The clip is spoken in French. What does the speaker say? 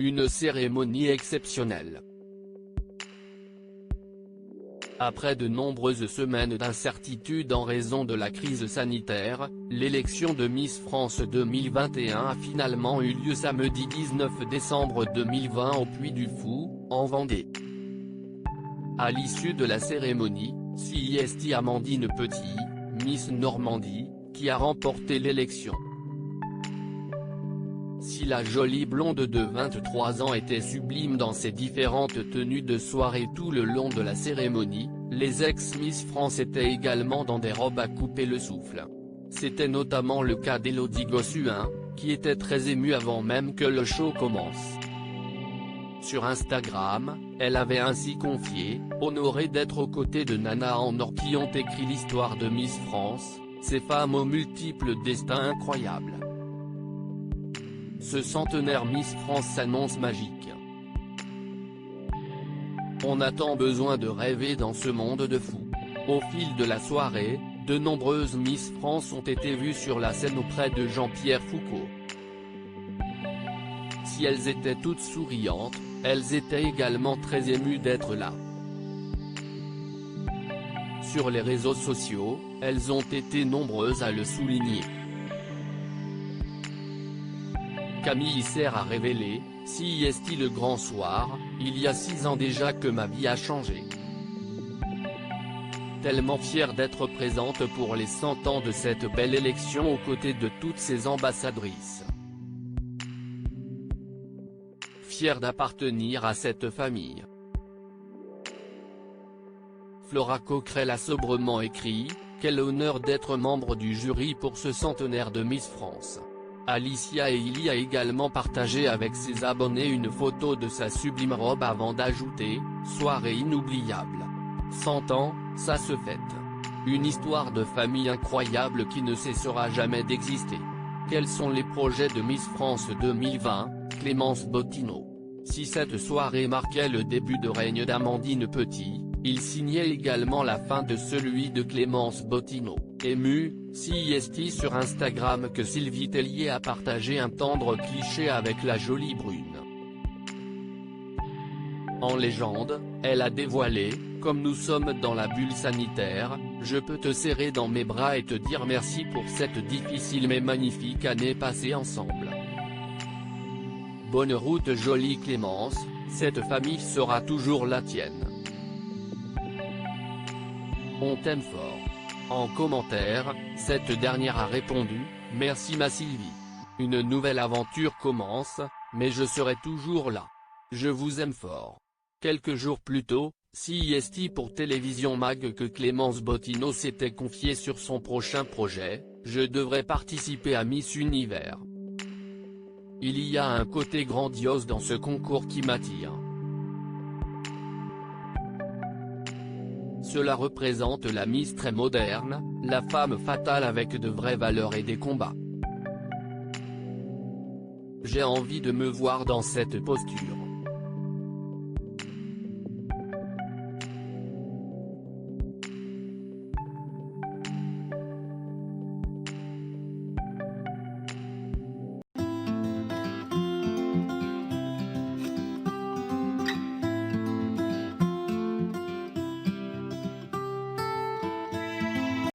Une cérémonie exceptionnelle. Après de nombreuses semaines d'incertitude en raison de la crise sanitaire, l'élection de Miss France 2021 a finalement eu lieu samedi 19 décembre 2020 au Puy du Fou, en Vendée. À l'issue de la cérémonie, c'est Amandine Petit, Miss Normandie, qui a remporté l'élection. Si la jolie blonde de 23 ans était sublime dans ses différentes tenues de soirée tout le long de la cérémonie, les ex-Miss France étaient également dans des robes à couper le souffle. C'était notamment le cas d'Élodie Gossuin, qui était très émue avant même que le show commence. Sur Instagram, elle avait ainsi confié, honorée d'être aux côtés de Nana en or qui ont écrit l'histoire de Miss France, ces femmes aux multiples destins incroyables. Ce centenaire Miss France s'annonce magique. On a tant besoin de rêver dans ce monde de fous. Au fil de la soirée, de nombreuses Miss France ont été vues sur la scène auprès de Jean-Pierre Foucault. Si elles étaient toutes souriantes, elles étaient également très émues d'être là. Sur les réseaux sociaux, elles ont été nombreuses à le souligner. Camille Isser a révélé, c'est le grand soir, il y a 6 ans déjà que ma vie a changé. Tellement fière d'être présente pour les 100 ans de cette belle élection aux côtés de toutes ces ambassadrices. Fière d'appartenir à cette famille. Flora Coquerel a sobrement écrit, quel honneur d'être membre du jury pour ce centenaire de Miss France. Alicia Eili a également partagé avec ses abonnés une photo de sa sublime robe avant d'ajouter, soirée inoubliable. 100 ans, ça se fête. Une histoire de famille incroyable qui ne cessera jamais d'exister. Quels sont les projets de Miss France 2020, Clémence Bottineau? Si cette soirée marquait le début de règne d'Amandine Petit, il signait également la fin de celui de Clémence Bottineau. Ému, c'est sur Instagram que Sylvie Tellier a partagé un tendre cliché avec la jolie brune. En légende, elle a dévoilé, comme nous sommes dans la bulle sanitaire, je peux te serrer dans mes bras et te dire merci pour cette difficile mais magnifique année passée ensemble. Bonne route jolie Clémence, cette famille sera toujours la tienne. On t'aime fort. En commentaire, cette dernière a répondu, merci ma Sylvie. Une nouvelle aventure commence, mais je serai toujours là. Je vous aime fort. Quelques jours plus tôt, c'est pour Télévision Mag que Clémence Bottineau s'était confiée sur son prochain projet, je devrais participer à Miss Univers. Il y a un côté grandiose dans ce concours qui m'attire. Cela représente la Miss très moderne, la femme fatale avec de vraies valeurs et des combats. J'ai envie de me voir dans cette posture.